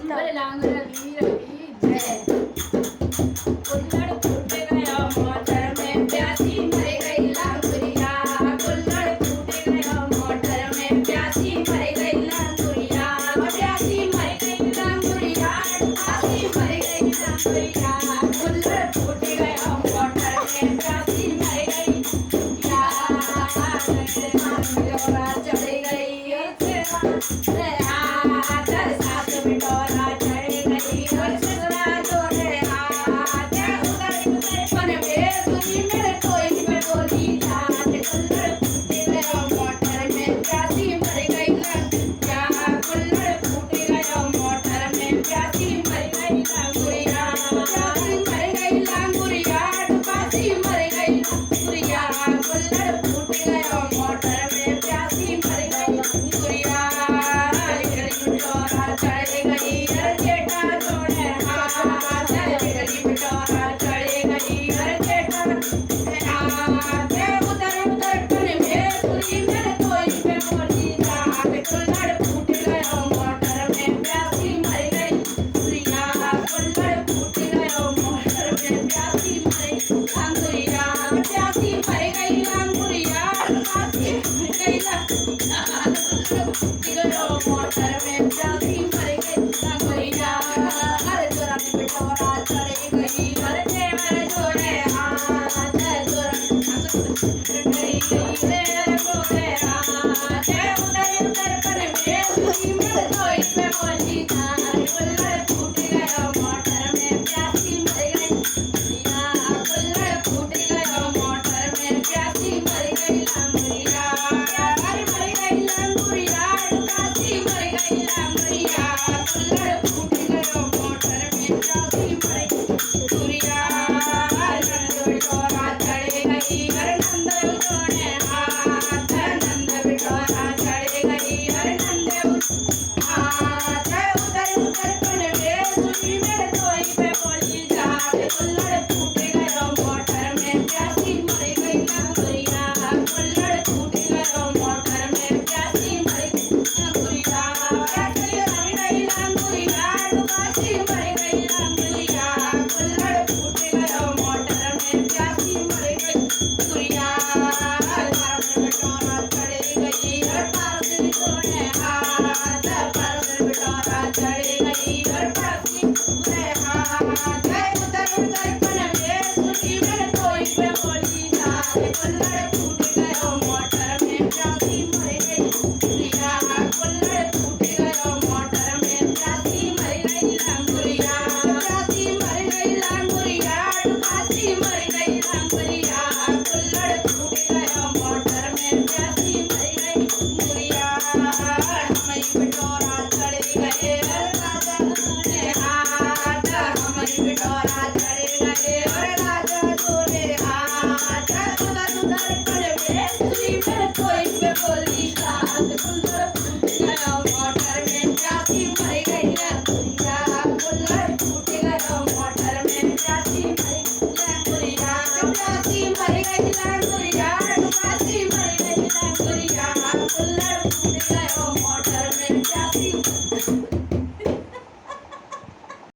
बोले लांगुर वीर की जय। कुल्हड़ फूट गया मोटर में प्यासी मर गई लांगुरिया। कुल्हड़ फूट गया मोटर में प्यासी मर गई लांगुरिया। प्यासी मर गई लांगुरिया, प्यासी मर गई लांगुरिया। कुल्हड़ फूट गया मोटर में प्यासी मर गई बिटोरा चढ़ गई रे हाथ, सास बिटोरा चढ़ गई और ससुरा जोड़े हाथ। उधर उधर पन बेसुरी मेरे कोई पे बोली जात। कुल्हड़ फूट गया मोटर में प्यासी मर गई लांगुरिया। कुल्हड़ फूट गया मोटर में प्यासी मर गई लांगुरिया। प्यासी मर गई लांगुरिया, प्यासी मर गई लांगुरिया। कुल्हड़ फूट गया मोटर में प्यासी मर गई लांगुरिया। बिटोरा चढ़ गई हर जेठा जोड़े हाथ। बिटोरा चढ़ गई हर जेठा हाथ। उधर उधर पन बेसुरी मेरे कोई पे बोली जात। कुल्हड़ फूट गया मोटर में प्यासी मर गई लांगुरिया। कुल्हड़ फूट गया मोटर में प्यासी मर गई लांगुरिया। प्यासी मर गई लांगुरिया, प्यासी मर गई लांगुरिया। कुल्हड़ फूट गया मोटर में प्यासी मर गई लांगुरिया। हर जोरा में बिटोरा चढ़ गई हर जेवर जोड़े हाथ। जोरा गई रे जोड़े हाथ। उधर उधर पर बेसुरी मेरे कोई पे बोली जात। कुल्हड़ फूट गया मोटर में प्यासी मर गई लांगुरिया। कुल्हड़ फूट गया मोटर में प्यासी मर गई लांगुरिया। प्यासी मर गई लांगुरिया, प्यासी मर गई लांगुरिया। कुल्हड़ फूट गया मोटर में प्यासी मर गई लांगुरिया। नंद बिटोरा चढ़ गई हर नंद जोड़े हाथ। नंद बिटोरा चढ़ गई हर नंद हाथ। उधर उधर पन बेसुरी मेरे कोई पे बोली जात। कुल्हड़ फूट गया मोटर में प्यासी मर गई लांगुरिया। कुल्हड़ फूट गया मोटर में प्यासी मर गई लांगुरिया। प्यासी मर गई लांगुरिया, प्यासी मर गई लांगुरिया। कुल्हड़ फूट गया मोटर में प्यासी मर गई लांगुरिया। परस बिटोरा चढ़ गई हर पास जोड़े हाथ। परस बिटोरा चढ़ गई हर पास जोड़े हाथ। उधर उधर पन बेसुरी मेरे कोई पे बोली जात। कुल्हड़ फूट गया मोटर में प्यासी मर गई लांगुरिया। कुल्हड़ फूट गया मोटर में प्यासी मर गई लांगुरिया। प्यासी मर गई लांगुरिया, प्यासी मर गई लांगुरिया। कुल्हड़ फूट गया मोटर में प्यासी मर गई लांगुरिया। हमारी बिटोरा चढ़ गए हर राजा जोड़े हाथ। हमारी बिटोरा चढ़ गए हर राजा जोड़े हाथ। उधर उधर पन